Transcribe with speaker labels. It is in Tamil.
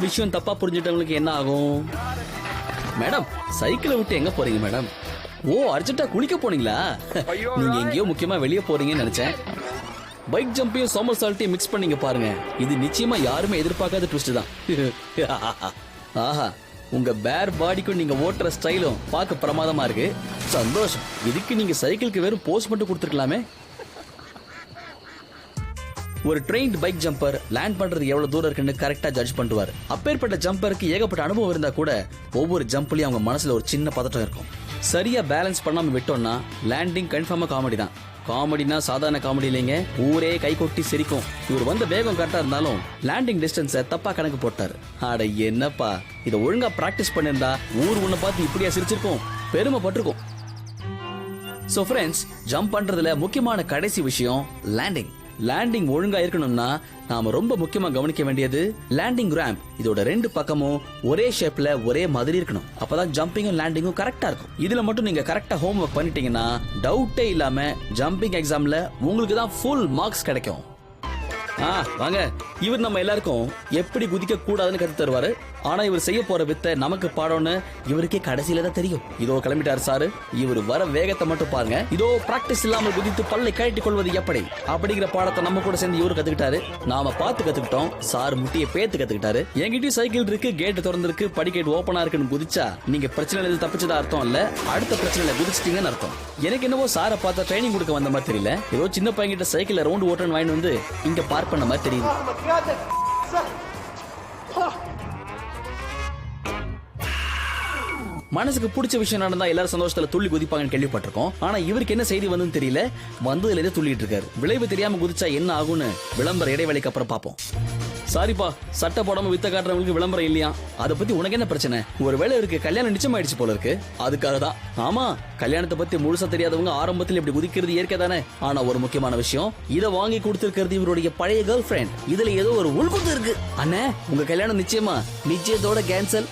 Speaker 1: விஷயம் தப்பா புரிஞ்சிட்டவங்களுக்கு என்ன ஆகும்? மேடம், சைக்கிளை விட்டு எங்க போறீங்க மேடம்? ஓ, அர்ஜென்ட்டா குளிக்க போனீங்களா? நீங்க எங்கேயோ முக்கியமா வெளியே போறீங்கன்னு நினைச்சேன். பைக் ஜம்பையும் சோமர்சால்ட்டையும் மிக்ஸ் பண்ணீங்க பாருங்க. இது நிச்சயமா யாருமே எதிர்பார்க்காத ட்விஸ்ட் தான். ஆஹா, உங்க பேர் பாடிக்கும் நீங்க ஓட்டுற ஸ்டைலும் பார்க்க பிரமாதமா இருக்கு. சந்தோஷம். இதுக்கு நீங்க சைக்கிளுக்கு வெறும் போஸ்ட் மட்டும் கொடுத்துருக்கலாமே. ஒரு ட்ரெயின்ட் பைக் ஜம்பர் லேண்ட் பண்றது எவ்வளவு தூரம் இருக்குன்னு கரெக்டா ஜட்ஜ் பண்ணுவாரு. அப்பேற்பட்ட ஜம்பருக்கு ஏகப்பட்ட அனுபவம் இருந்தா கூட ஒவ்வொரு ஜம்ப்லயும் அவங்க மனசுல ஒரு சின்ன பதட்டம் இருக்கும். சரியா பேலன்ஸ் பண்ணாம விட்டோம்னா லேண்டிங் கன்ஃபார்மா காமெடி தான். காமெடினா சாதாரண காமெடி இல்லைங்க, ஊரே கை கொட்டி சிரிக்கும். இவர் வந்த வேகம் கரெக்டா இருந்தாலும் லேண்டிங் டிஸ்டன்ஸை தப்பா கணக்கு போட்டாரு. அட என்னப்பா, இதை ஒழுங்கா பிராக்டிஸ் பண்ணிருந்தா ஊர் உன்னை பார்த்து இப்படியா சிரிச்சிருக்கும், பெருமைப்பட்டிருக்கும். சோ ஃப்ரெண்ட்ஸ், ஜம்ப் பண்றதுல முக்கியமான கடைசி விஷயம் லேண்டிங். லேண்டிங் ஒழுங்கா இருக்கணும்னா நாம ரொம்ப முக்கியமா கவனிக்க வேண்டியது லேண்டிங் ரேம்ப். இதோட ரெண்டு பக்கமும் ஒரே ஷேப்ல ஒரே மாதிரி இருக்கணும். அப்பதான் ஜம்பிங்கும் லேண்டிங்கும் கரெக்டா இருக்கும். இதுல மட்டும் நீங்க கரெக்டா ஹோம் ஒர்க் பண்ணிட்டீங்கன்னா டவுட்டே இல்லாம ஜம்பிங் எக்ஸாம்ல உங்களுக்கு தான் ஃபுல் மார்க்ஸ் கிடைக்கும். வாங்க, இவர் நம்ம எல்லாருக்கும் எப்படி குதிக்க கூடாதுன்னு கத்து தருவாரு. ஆனா இவர் செய்ய போற வித்தை நமக்கு பாடம்னு இவருக்கே கடைசியில தான் தெரியும். இதோ கிளம்பிட்டாரு சாரு. இவர் வர வேகத்தை மட்டும் பாருங்க. இதோ பிராக்டிஸ் இல்லாமல் குதித்து பல்லை கழட்டி கொள்வது எப்படி அப்படிங்கிற பாடத்தை நம்ம கூட சேர்ந்து இவரு கத்துக்கிட்டாரு. நாம பார்த்து கத்துக்கிட்டோம். சார் முட்டியை பேத்து கத்துக்கிட்டாரு. என்கிட்டயும் சைக்கிள் இருக்கு, கேட் திறந்திருக்கு, படிக்கேட் ஓபனா இருக்குன்னு குதிச்சா நீங்க பிரச்சனை தப்பிச்சதா அர்த்தம் இல்ல, அடுத்த பிரச்சனையில குதிச்சிட்டீங்கன்னு அர்த்தம். எனக்கு என்னவோ சாரை பார்த்தா ட்ரைனிங் கொடுக்க வந்த மாதிரி தெரியல. ஏதோ சின்ன பையன்கிட்ட சைக்கிள் ரவுண்ட் ஓட்டன்னு வாங்கி வந்து இங்க பார்க் பண்ண மாதிரி தெரியுது. மனசுக்கு பிடிச்ச விஷயம் நடந்தா எல்லாரும் சந்தோஷத்துல துள்ளி குதிப்பாங்கன்னு கேள்விப்பட்டிருக்கோம். ஆனா இவருக்கு என்ன செய்தி வந்து தெரியல, வந்ததுல இருந்து துள்ளிட்டு இருக்காரு. விளைவு தெரியாம குதிச்சா என்ன ஆகும்னு விளம்பர இடைவேளைக்கு அப்புறம் பாப்போம். சாரிப்பா, சட்டை போடாம வித்த காட்டுறவங்களுக்கு விளம்பரம் இல்லையா? அதை பத்தி உனக்கு என்ன பிரச்சனை? ஒருவேளை இருக்கு கல்யாணம் நிச்சயம் ஆயிடுச்சு போல இருக்கு, அதுக்காக தான். ஆமா, கல்யாணத்தை பத்தி முழுசா தெரியாதவங்க ஆரம்பத்தில் இப்படி குதிக்கிறது இயற்கை தானே. ஆனா ஒரு முக்கியமான விஷயம், இதை வாங்கி கொடுத்திருக்கிறது இவருடைய பழைய கேர்ள் ஃபிரெண்ட். இதுல ஏதோ ஒரு உள்குத்து இருக்கு. அண்ணே, உங்க கல்யாணம் நிச்சயமா? நிச்சயத்தோட கேன்சல்.